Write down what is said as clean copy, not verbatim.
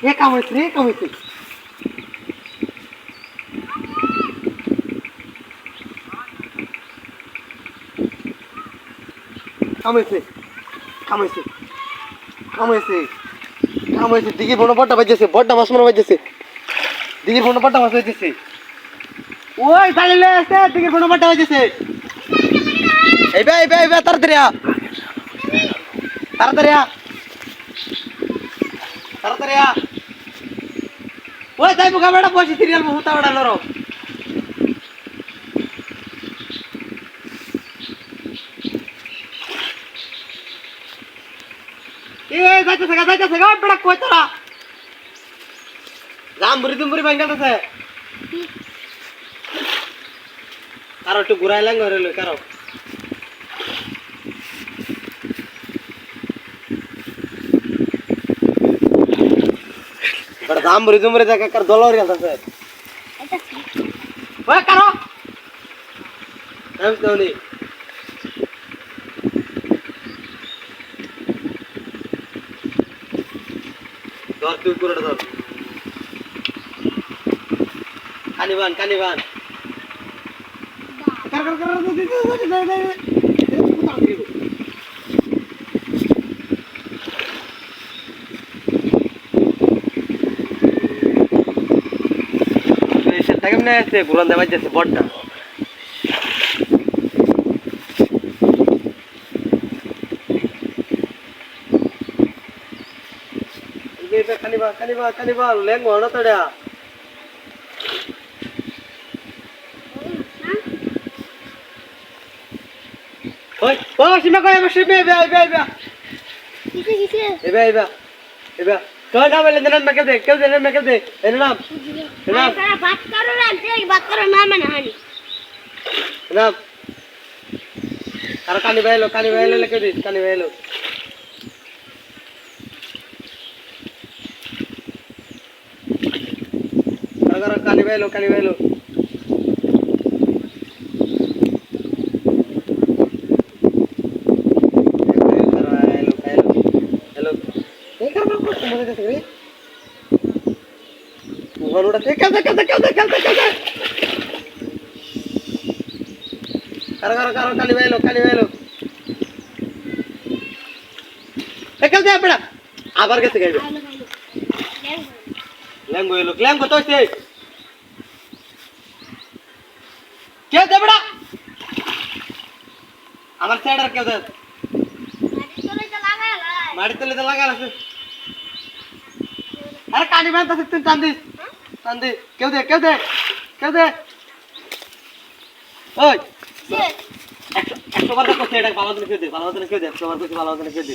এ কাম হইছে রে কাম হইছে কাম হইছে কাম হইছে কাম হইছে কাম হইছে দিঘির বড় বড়টা বাজেছে বড়টা মাছ মনে বাজেছে দিঘির বড় বড়টা মাছ বাজেছে ওই চালিলে আছে দিঘির বড় বড়টা বাজেছে এইবা তাড়াতাড়ি আ তাড়াতাড়ি আ তাড়াতাড়ি আ ওই যাইবো গাবড়া বসি সিরিয়াল বহুতা বড় লরো এ যাইতেছে গা বড় কই তোরা জামবুরি দুমবুরি ভাঙাতেছে কারো একটু ঘুরাইলাম ঘরে লই কারো বড় জামবুরি দুমবুরি দেখা কার দলর গেলতেছে ওই কারো আমি তো নি ধর তুই করে ধর কানিবান কার সেটা কেমনে আছে গুলান দেওয়া যাচ্ছে বড়টা কানিবা লেঙ্গো না তোড়া ওই ও সীমা কই আমি সীমা এবা কই না বলে দেন মে কেউ দে এর নাম बात करो ना मैं हानी নাম আর কানি ভাইলো লেখে দিস কানি ভাইলো আর কানি ভাইলো हेलो ये कर बाप को मजे से रे मोहनोड़ा से क्या कर काली वेलो ए क्या दे बड़ा आबार कैसे गए लेंगो तो से क्या दे बड़ा আমার সাইডার কেউ দে মাটি তলে তো লাগা আছে আরে কানি বান তো তুই টান দে কেউ দে ওই 100 বার তো কইছে এটা ভালো করে কেউ দে 100 বার কইছে ভালো করে কেউ দে